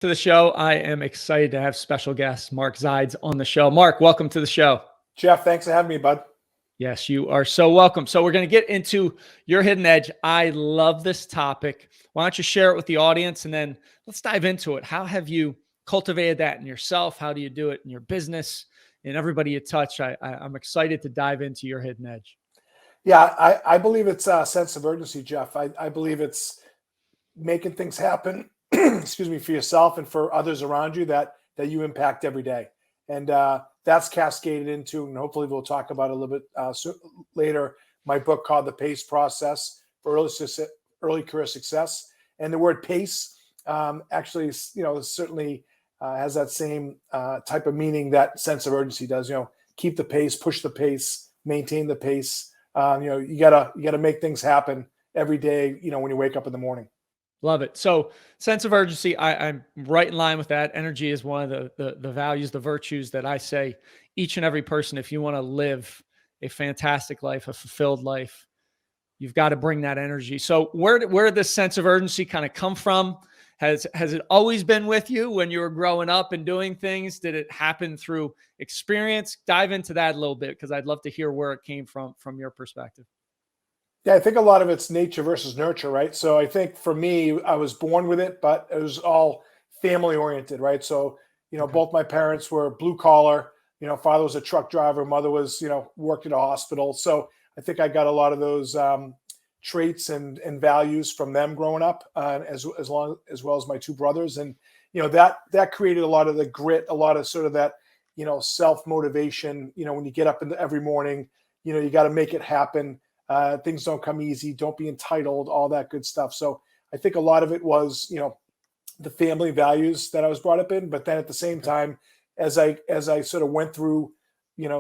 To the show. I am excited to have special guest Mark Zides on the show. Mark, welcome to the show. Jeff, thanks for having me, bud. Yes, you are so welcome. So we're going to get into your hidden edge. I love this topic. Why don't you share it with the audience, and then let's dive into it. How have you cultivated that in yourself? How do you do it in your business and everybody you touch? I'm excited to dive into your hidden edge. Yeah, I believe it's a sense of urgency, Jeff. I believe it's making things happen, excuse me, for yourself and for others around you that you impact every day. And that's cascaded into, and hopefully we'll talk about a little bit later, my book called The Pace Process for Early Career Success. And the word pace actually, certainly has that same type of meaning that sense of urgency does. Keep the pace, push the pace, maintain the pace. You gotta make things happen every day, when you wake up in the morning. Love it. So sense of urgency, I'm right in line with that. Energy is one of the values, the virtues that I say each and every person, if you want to live a fantastic life, a fulfilled life, you've got to bring that energy. So where did this sense of urgency kind of come from? Has it always been with you when you were growing up and doing things? Did it happen through experience? Dive into that a little bit, because I'd love to hear where it came from your perspective. Yeah, I think a lot of it's nature versus nurture, right? So I think for me, I was born with it, but it was all family oriented, right? So, Okay. both my parents were blue collar, father was a truck driver, mother was, worked at a hospital. So I think I got a lot of those traits and values from them growing up, as well as my two brothers. And, that created a lot of the grit, a lot of sort of that, self-motivation, when you get up every morning, you got to make it happen. Things don't come easy. Don't be entitled, all that good stuff. So I think a lot of it was, the family values that I was brought up in. But then at the same time, as I sort of went through,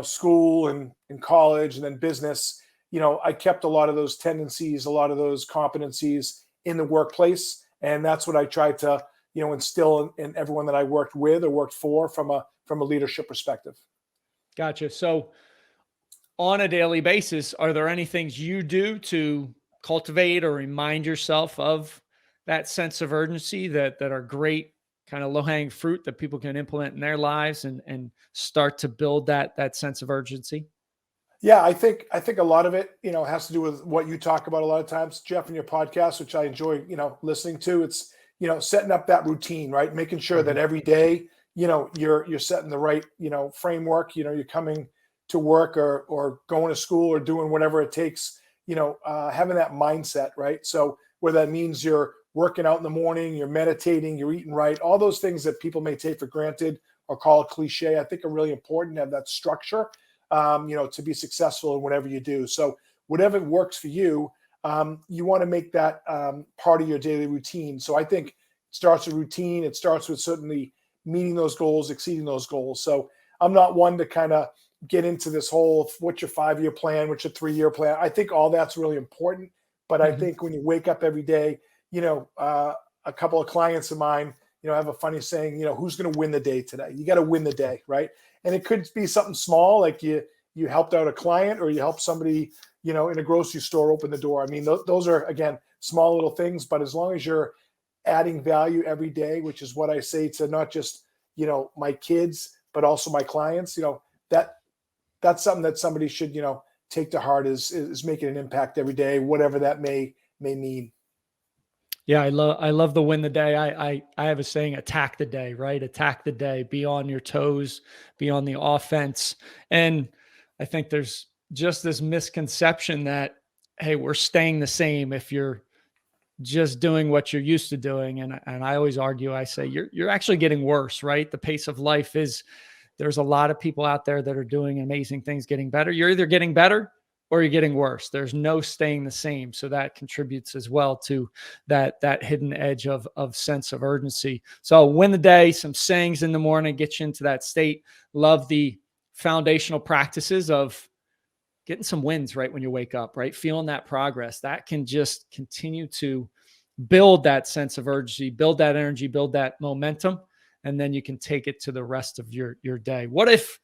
school and college and then business, I kept a lot of those tendencies, a lot of those competencies in the workplace. And that's what I tried to, instill in everyone that I worked with or worked for from a leadership perspective. Gotcha. So on a daily basis, are there any things you do to cultivate or remind yourself of that sense of urgency that are great, kind of low-hanging fruit that people can implement in their lives and start to build that sense of urgency? Yeah, I think a lot of it, has to do with what you talk about a lot of times, Jeff, in your podcast, which I enjoy, listening to. It's, setting up that routine, right? Making sure that every day, you're setting the right, framework. You're coming to work or going to school or doing whatever it takes. Having that mindset, right? So whether that means you're working out in the morning, you're meditating, you're eating right, all those things that people may take for granted or call a cliche, I think are really important to have that structure. To be successful in whatever you do. So whatever works for you, you want to make that part of your daily routine. So I think it starts with routine. It starts with certainly meeting those goals, exceeding those goals. So I'm not one to kind of get into this whole, what's your 5-year plan, what's your 3-year plan. I think all that's really important. But I think when you wake up every day, a couple of clients of mine, have a funny saying, who's going to win the day today? You got to win the day, right? And it could be something small, like you helped out a client or you helped somebody, in a grocery store open the door. I mean, those are, again, small little things, but as long as you're adding value every day, which is what I say to not just, my kids, but also my clients, that's something that somebody should, take to heart is making an impact every day, whatever that may mean. Yeah, I love the win the day. I have a saying, attack the day, right? Attack the day, be on your toes, be on the offense. And I think there's just this misconception that, hey, we're staying the same if you're just doing what you're used to doing. And I always argue, I say you're actually getting worse, right? The pace of life there's a lot of people out there that are doing amazing things, getting better. You're either getting better or you're getting worse. There's no staying the same. So that contributes as well to that hidden edge of sense of urgency. So win the day, some sayings in the morning, get you into that state. Love the foundational practices of getting some wins right when you wake up, right? Feeling that progress. That can just continue to build that sense of urgency, build that energy, build that momentum, and then you can take it to the rest of your day. What if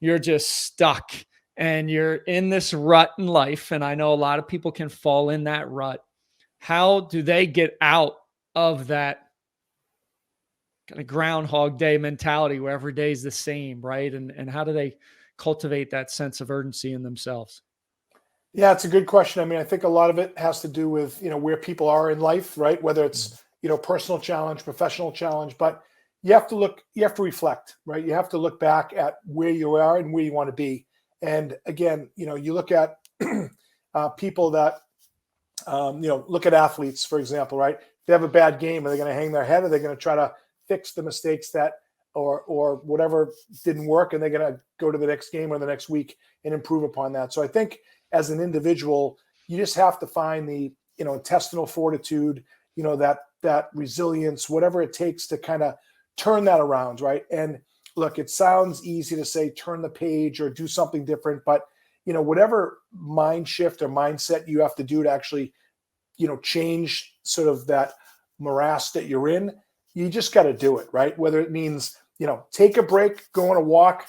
you're just stuck and you're in this rut in life? And I know a lot of people can fall in that rut. How do they get out of that kind of Groundhog Day mentality where every day is the same, right? And how do they cultivate that sense of urgency in themselves? Yeah, it's a good question. I mean, I think a lot of it has to do with, where people are in life, right? Whether Mhm. it's, personal challenge, professional challenge, but you have to reflect, right? You have to look back at where you are and where you want to be. And again, you look at people that, look at athletes, for example, right? If they have a bad game, are they going to hang their head? Are they going to try to fix the mistakes that, or whatever didn't work, and they're going to go to the next game or the next week and improve upon that? So I think as an individual, you just have to find the, intestinal fortitude, that resilience, whatever it takes to kind of turn that around, right? And look, it sounds easy to say turn the page or do something different, but whatever mind shift or mindset you have to do to actually, change sort of that morass that you're in, you just got to do it, right? Whether it means, take a break, go on a walk,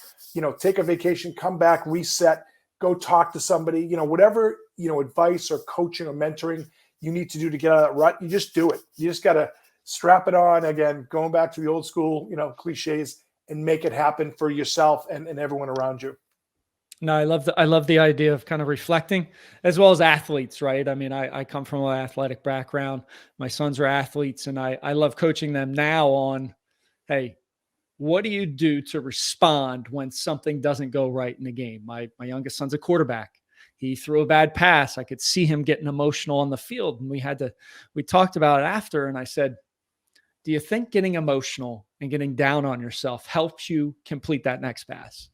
take a vacation, come back, reset, go talk to somebody, whatever, advice or coaching or mentoring you need to do to get out of that rut, you just do it. You just got to strap it on, again, going back to the old school, cliches, and make it happen for yourself and everyone around you. No, I love the idea of kind of reflecting as well as athletes, right? I mean, I come from an athletic background. My sons are athletes, and I love coaching them now on, hey, what do you do to respond when something doesn't go right in the game? My youngest son's a quarterback. He threw a bad pass. I could see him getting emotional on the field, and we talked about it after, and I said, do you think getting emotional and getting down on yourself helps you complete that next pass?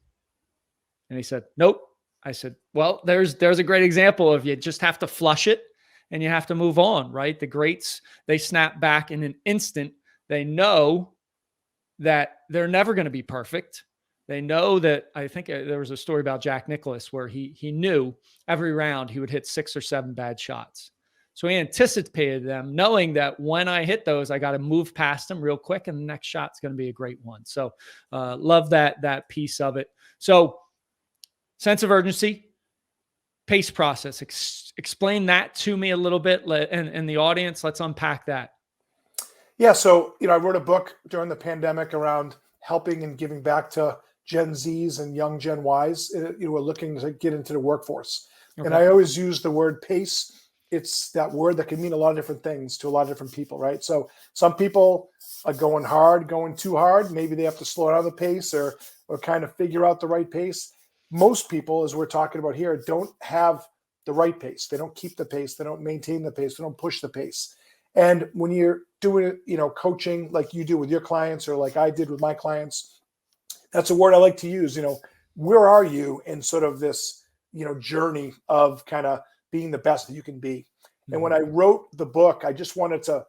And he said, nope. I said, well, there's a great example of you just have to flush it and you have to move on, right? The greats, they snap back in an instant. They know that they're never going to be perfect. They know that. I think there was a story about Jack Nicklaus where he knew every round he would hit 6 or 7 bad shots. So he anticipated them, knowing that when I hit those, I got to move past them real quick, and the next shot's going to be a great one. So love that piece of it. So sense of urgency, pace process. Explain that to me a little bit, and the audience. Let's unpack that. Yeah, so I wrote a book during the pandemic around helping and giving back to Gen Zs and young Gen Ys, who are looking to get into the workforce. And Okay. I always use the word pace. It's that word that can mean a lot of different things to a lot of different people, right? So some people are going hard, going too hard. Maybe they have to slow down the pace or kind of figure out the right pace. Most people, as we're talking about here, don't have the right pace. They don't keep the pace. They don't maintain the pace. They don't push the pace. And when you're doing, coaching like you do with your clients or like I did with my clients, that's a word I like to use. Where are you in sort of this, journey of kind of being the best that you can be? And when Mhm. I wrote the book, I just wanted to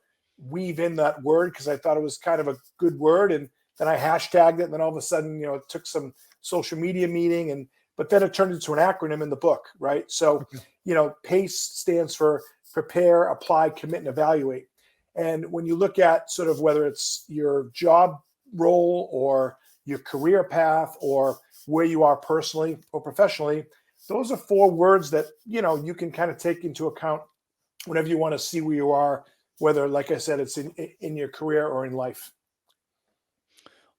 weave in that word because I thought it was kind of a good word. And then I hashtagged it. And then all of a sudden, it took some social media meeting but then it turned into an acronym in the book, right? So, Okay. PACE stands for prepare, apply, commit, and evaluate. And when you look at sort of whether it's your job role or your career path or where you are personally or professionally, those are 4 words that, you can kind of take into account whenever you want to see where you are, whether, like I said, it's in your career or in life.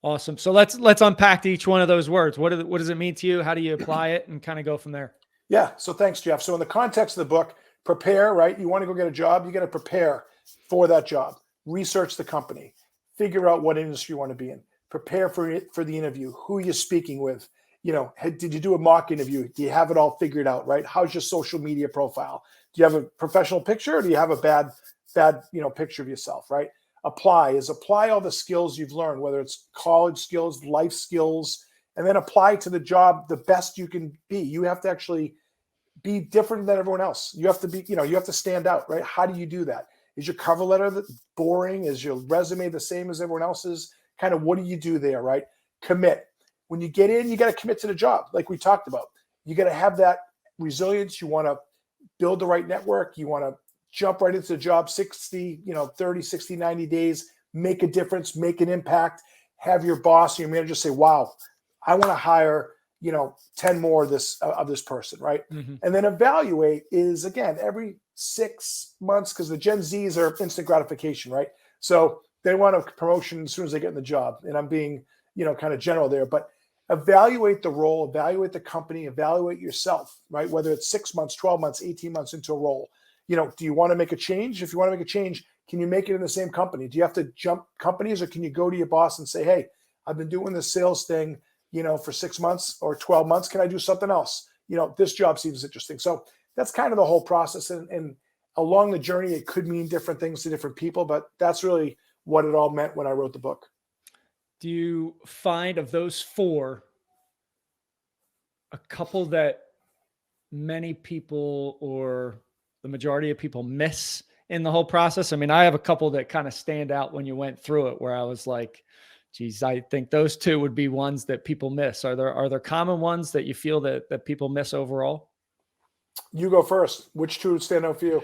Awesome. So let's unpack each one of those words. What does it mean to you? How do you apply it, and kind of go from there? Yeah. So thanks, Jeff. So in the context of the book, prepare, right? You want to go get a job, you got to prepare for that job. Research the company, figure out what industry you want to be in, prepare for it for the interview, who you're speaking with. Did you do a mock interview? Do you have it all figured out, right? How's your social media profile? Do you have a professional picture or do you have a bad, picture of yourself, right? Apply all the skills you've learned, whether it's college skills, life skills, and then apply to the job the best you can be. You have to actually be different than everyone else. You have to be, you have to stand out, right? How do you do that? Is your cover letter boring? Is your resume the same as everyone else's? Kind of what do you do there, right? Commit. When you get in, you got to commit to the job, like we talked about. You got to have that resilience. You want to build the right network. You want to jump right into the job 60, 30, 60, 90 days, make a difference, make an impact, have your boss or your manager say, wow, I want to hire 10 more of this person, right? Mhm. And then evaluate is, again, every 6 months, because the Gen Zs are instant gratification, right? So they want a promotion as soon as they get in the job. And I'm being, kind of general there, but evaluate the role, evaluate the company, evaluate yourself, right? Whether it's 6 months, 12 months, 18 months into a role, do you want to make a change? If you want to make a change, can you make it in the same company? Do you have to jump companies, or can you go to your boss and say, hey, I've been doing this sales thing, for 6 months or 12 months. Can I do something else? This job seems interesting. So that's kind of the whole process. And along the journey, it could mean different things to different people, but that's really what it all meant when I wrote the book. Do you find of those four, a couple that many people or the majority of people miss in the whole process? I mean, I have a couple that kind of stand out when you went through it, where I was like, geez, I think those two would be ones that people miss. Are there common ones that you feel that people miss overall? You go first. Which two would stand out for you?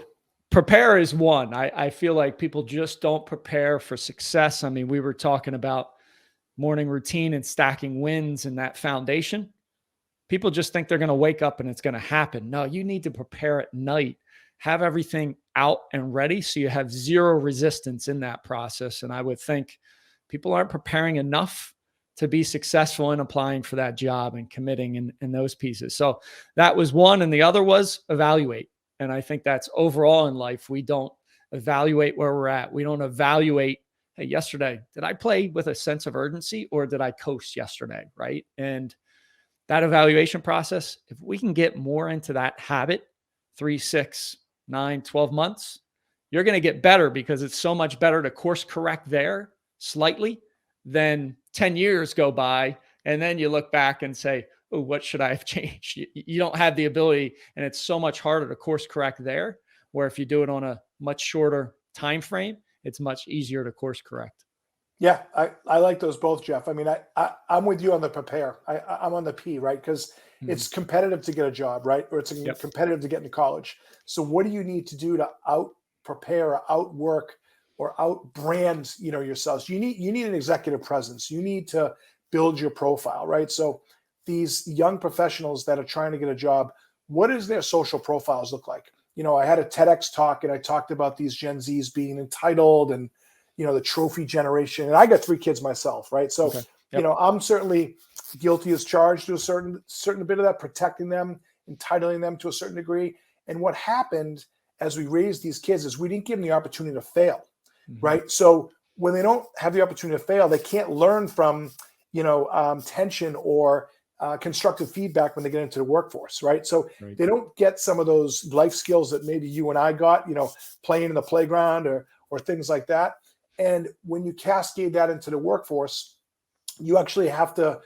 Prepare is one. I feel like people just don't prepare for success. I mean, we were talking about morning routine and stacking wins and that foundation. People just think they're going to wake up and it's going to happen. No, you need to prepare at night, have everything out and ready so you have zero resistance in that process. And I would think people aren't preparing enough to be successful in applying for that job and committing in those pieces. So that was one. And the other was evaluate. And I think that's overall in life. We don't evaluate where we're at. We don't evaluate, hey, yesterday, did I play with a sense of urgency or did I coast yesterday? Right. And that evaluation process, if we can get more into that habit, 3, 6, 9, 12 months, you're going to get better, because it's so much better to course correct there slightly than 10 years go by. And then you look back and say, oh, what should I have changed? You don't have the ability, and it's so much harder to course correct there, where if you do it on a much shorter time frame, it's much easier to course correct. Yeah, I like those both, Jeff. I mean, I'm with you on the prepare. I'm on the P, right? Because it's competitive to get a job, right? Or it's competitive to get into college. So what do you need to do to out prepare or outwork or out brand, yourselves? You need an executive presence. You need to build your profile, right? So these young professionals that are trying to get a job, what does their social profiles look like? I had a TEDx talk and I talked about these Gen Zs being entitled and the trophy generation. And I got 3 kids myself, right? So, Okay. Yep. I'm certainly guilty as charged to a certain bit of that, protecting them, entitling them to a certain degree. And what happened as we raised these kids is we didn't give them the opportunity to fail, right? So when they don't have the opportunity to fail, they can't learn from, tension or constructive feedback when they get into the workforce, right? So they don't get some of those life skills that maybe you and I got, playing in the playground or things like that. And when you cascade that into the workforce, you actually have to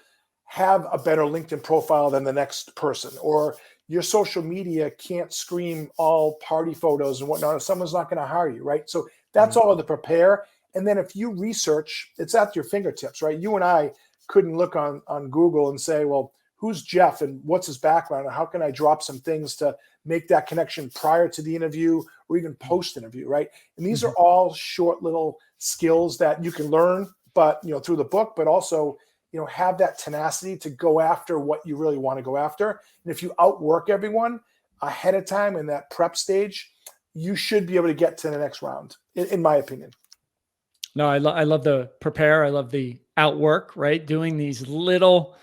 have a better LinkedIn profile than the next person, or your social media can't scream all party photos and whatnot, or someone's not going to hire you, right? So that's all of the prepare. And then if you research, it's at your fingertips, right? You and I couldn't look on Google and say, well, who's Jeff and what's his background? And how can I drop some things to make that connection prior to the interview or even post interview, right? And these are all short little skills that you can learn, but through the book, but also have that tenacity to go after what you really want to go after. And if you outwork everyone ahead of time in that prep stage, you should be able to get to the next round, in my opinion. No, I love the prepare. I love the outwork, right? Doing these little,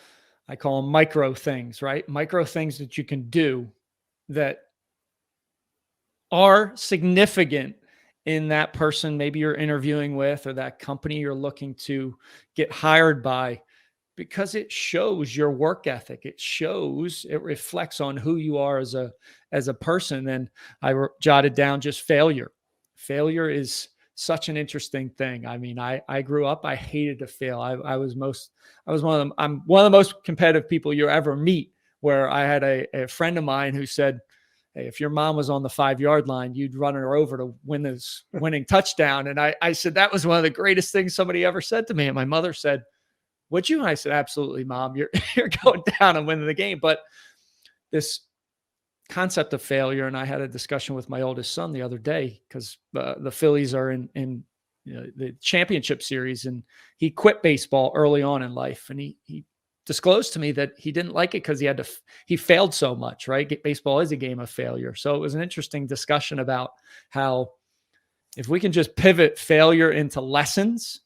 I call them micro things, right? Micro things that you can do that are significant in that person maybe you're interviewing with, or that company you're looking to get hired by, because it shows your work ethic. It reflects on who you are as a person. And I jotted down just failure. Failure is such an interesting thing. I mean, I grew up, I hated to fail. I'm one of the most competitive people you ever meet, where I had a friend of mine who said, hey, if your mom was on the 5-yard line, you'd run her over to win this winning touchdown. And I said, that was one of the greatest things somebody ever said to me. And my mother said, would you? And I said, absolutely, Mom, you're going down and winning the game. But this concept of failure, and I had a discussion with my oldest son the other day, because the Phillies are in the championship series, and he quit baseball early on in life. And he disclosed to me that he didn't like it because he failed so much, right? Baseball is a game of failure. So it was an interesting discussion about how if we can just pivot failure into lessons,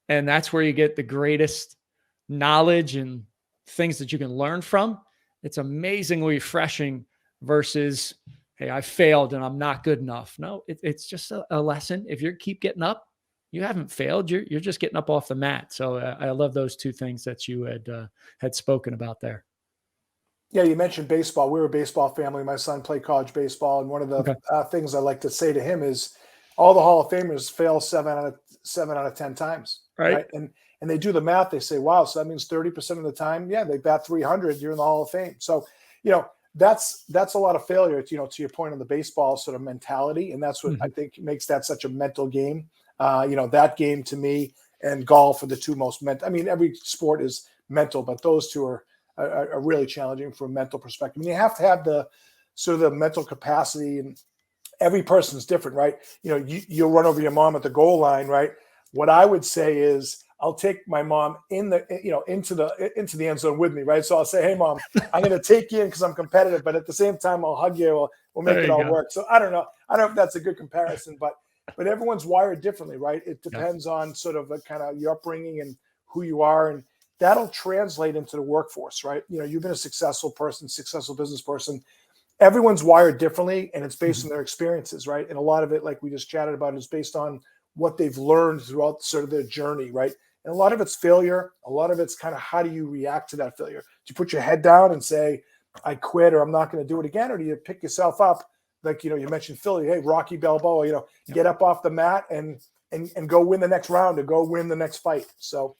and that's where you get the greatest knowledge and things that you can learn from, it's amazingly refreshing versus, hey, I failed and I'm not good enough. No, it's just a lesson. If you keep getting up, you haven't failed. You're just getting up off the mat. So I love those two things that you had spoken about there. Yeah, you mentioned baseball. We're a baseball family. My son played college baseball, and one of the Okay. things I like to say to him is, all the Hall of Famers fail 7 out of 10 times, Right. right? And they do the math. They say, wow, so that means 30% of the time, yeah, they bat 300. You're in the Hall of Fame. So, that's a lot of failure. To your point on the baseball sort of mentality, and that's what I Mhm. think makes that such a mental game. That game to me and golf are the two most mental. I mean, every sport is mental, but those two are really challenging from a mental perspective. And you have to have the sort of the mental capacity, and every person's different, right? You'll run over your mom at the goal line, right? What I would say is, I'll take my mom into the end zone with me, right? So I'll say, hey, mom, I'm going to take you in because I'm competitive, but at the same time, I'll hug you. We'll make There it you all go. work. So I don't know. I don't know if that's a good comparison, but everyone's wired differently, right? It Yep. depends on sort of a kind of your upbringing and who you are, and that'll translate into the workforce, right? You've been a successful person, successful business person. Everyone's wired differently, and it's based Mhm. on their experiences, right? And a lot of it, like we just chatted about, is based on what they've learned throughout sort of their journey, right? And a lot of it's failure. A lot of it's kind of, how do you react to that failure? Do you put your head down and say, I quit, or I'm not going to do it again? Or do you pick yourself up? Like, you mentioned Philly, hey, Rocky Balboa, Yep. get up off the mat and go win the next round, or go win the next fight. So,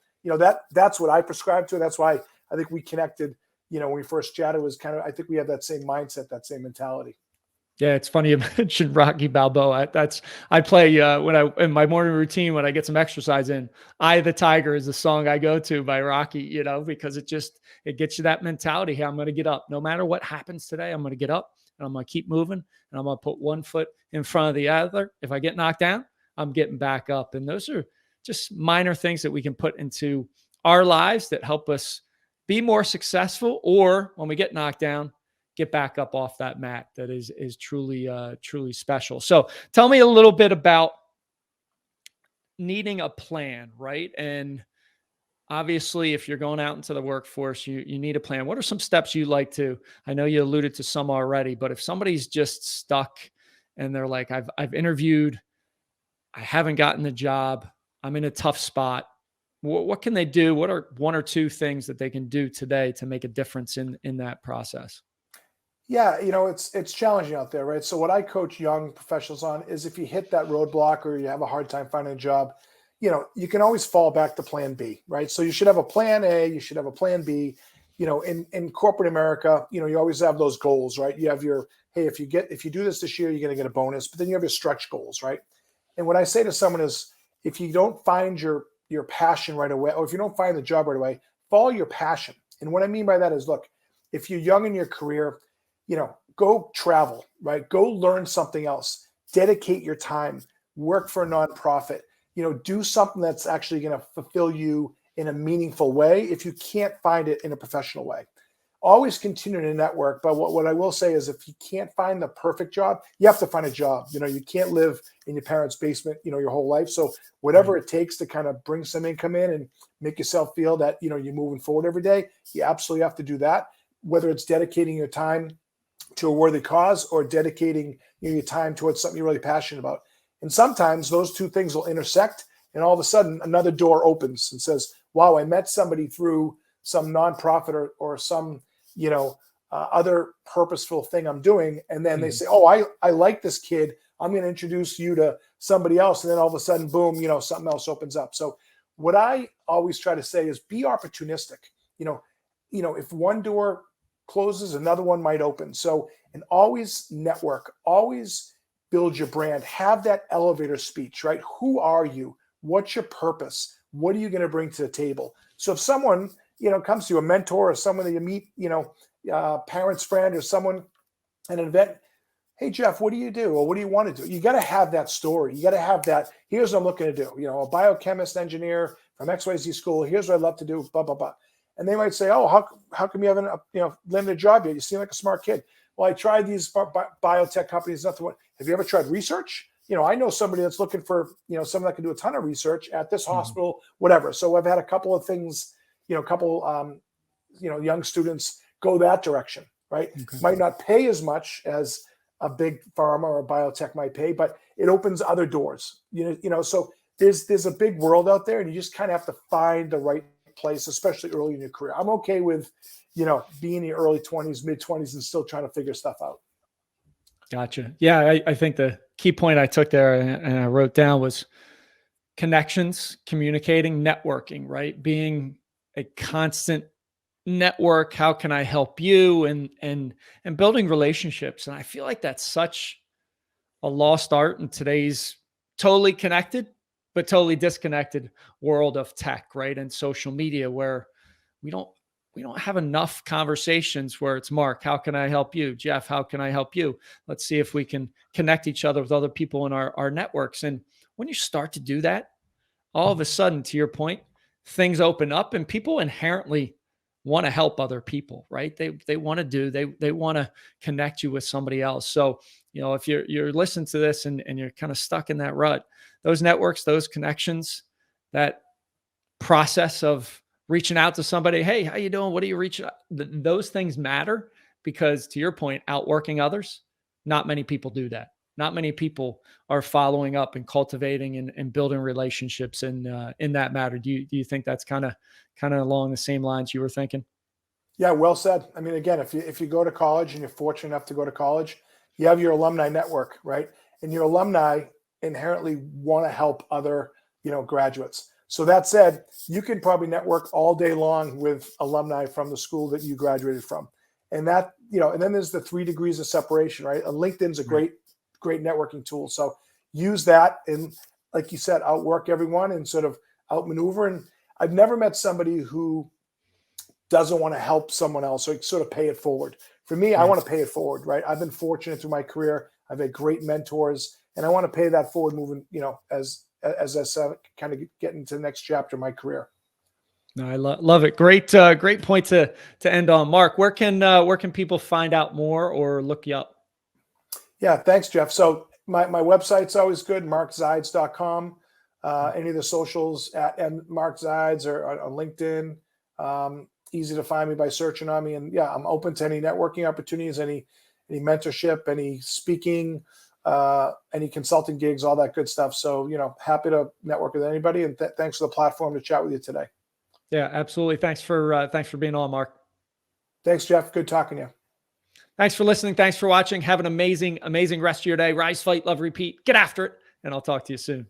that's what I prescribe to. That's why I think we connected, when we first chatted. Was kind of, I think we have that same mindset, that same mentality. Yeah, it's funny you mentioned Rocky Balboa. I play when I in my morning routine when I get some exercise in. "Eye of the Tiger" is the song I go to by Rocky. Because it gets you that mentality. Hey, I'm going to get up no matter what happens today. I'm going to get up and I'm going to keep moving, and I'm going to put one foot in front of the other. If I get knocked down, I'm getting back up. And those are just minor things that we can put into our lives that help us be more successful, or when we get knocked down, get back up off that mat. That is truly special. So tell me a little bit about needing a plan, right? And obviously, if you're going out into the workforce, you need a plan. What are some steps you like to? I know you alluded to some already, but if somebody's just stuck and they're like, I've interviewed, I haven't gotten the job, I'm in a tough spot. What can they do? What are one or two things that they can do today to make a difference in that process? Yeah, it's challenging out there, right? So what I coach young professionals on is, if you hit that roadblock or you have a hard time finding a job, you can always fall back to plan B, right? So you should have a plan A, you should have a plan B. In corporate America, you always have those goals, right? You have your, hey, if you do this year, you're going to get a bonus, but then you have your stretch goals, right? And what I say to someone is, if you don't find your passion right away, or if you don't find the job right away, follow your passion. And what I mean by that is, look, if you're young in your career, go travel, right? Go learn something else. Dedicate your time. Work for a nonprofit. Do something that's actually going to fulfill you in a meaningful way, if you can't find it in a professional way. Always continue to network. But what I will say is, if you can't find the perfect job, you have to find a job. You can't live in your parents' basement, your whole life. So Right. whatever it takes to kind of bring some income in and make yourself feel that, you're moving forward every day, you absolutely have to do that. Whether it's dedicating your time to a worthy cause, or dedicating your time towards something you're really passionate about. And sometimes those two things will intersect, and all of a sudden another door opens and says, wow, I met somebody through some nonprofit, or some, other purposeful thing I'm doing. And then they Mhm. say, oh, I like this kid. I'm going to introduce you to somebody else. And then all of a sudden, boom, something else opens up. So what I always try to say is, be opportunistic. If one door closes, another one might open. So, and always network, always build your brand, have that elevator speech, right? Who are you? What's your purpose? What are you going to bring to the table? So if someone, comes to you, a mentor, or someone that you meet, parents, friend, or someone at an event, hey, Jeff, what do you do? Or what do you want to do? You got to have that story. You got to have that. Here's what I'm looking to do. A biochemist, engineer from XYZ school. Here's what I'd love to do, blah, blah, blah. And they might say, oh, how come you haven't, limited job yet? You seem like a smart kid. Well, I tried these biotech companies. Nothing. Have you ever tried research? I know somebody that's looking for, someone that can do a ton of research at this Mhm. hospital, whatever. So I've had a couple of things, a couple, young students go that direction, right? Okay. Might not pay as much as a big pharma or a biotech might pay, but it opens other doors, so there's a big world out there, and you just kind of have to find the right place, especially early in your career. I'm okay with, being in your early 20s, mid 20s, and still trying to figure stuff out. Gotcha. Yeah, I think the key point I took there and I wrote down was connections, communicating, networking, right? Being a constant network. How can I help you? And building relationships. And I feel like that's such a lost art in today's totally connected, but totally disconnected world of tech, right? And social media, where we don't we don't have enough conversations where it's Mark, how can I help you? Jeff, how can I help you? Let's see if we can connect each other with other people in our networks. And when you start to do that, all of a sudden, to your point, things open up and people inherently want to help other people, right? They want to they want to connect you with somebody else. So, if you're listening to this and you're kind of stuck in that rut, those networks, those connections, that process of reaching out to somebody, hey, how you doing? What are you reaching out? Those things matter, because to your point, outworking others, not many people do that. Not many people are following up and cultivating and building relationships in that matter. Do you think that's kind of along the same lines you were thinking? Yeah, well said. I mean, again, if you go to college and you're fortunate enough to go to college, you have your alumni network, right? And your alumni inherently want to help other, graduates. So that said, you can probably network all day long with alumni from the school that you graduated from. And that, and then there's the 3 degrees of separation, right? LinkedIn's a great networking tool. So use that and, like you said, outwork everyone and sort of outmaneuver. And I've never met somebody who doesn't want to help someone else or sort of pay it forward. For me, I Right. want to pay it forward, right? I've been fortunate through my career. I've had great mentors, and I want to pay that forward moving, as I kind of get into the next chapter of my career. No, I love it. Great, great point to end on. Mark, where can people find out more or look you up? Yeah, thanks, Jeff. So my website's always good, markzides.com. Any of the socials at Mark Zides or on LinkedIn. Easy to find me by searching on me. And yeah, I'm open to any networking opportunities, any mentorship, any speaking, any consulting gigs, all that good stuff. So, happy to network with anybody. And thanks for the platform to chat with you today. Yeah, absolutely. Thanks for being on, Mark. Thanks, Jeff. Good talking to you. Thanks for listening. Thanks for watching. Have an amazing, amazing rest of your day. Rise, fight, love, repeat. Get after it. And I'll talk to you soon.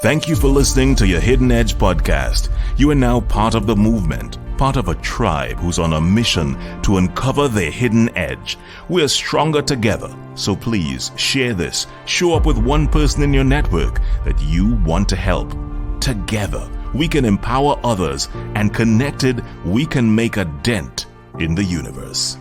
Thank you for listening to your Hidden Edge podcast. You are now part of the movement, part of a tribe who's on a mission to uncover their hidden edge. We're stronger together, so please share this. Show up with one person in your network that you want to help. Together, we can empower others, and connected, we can make a dent in the universe.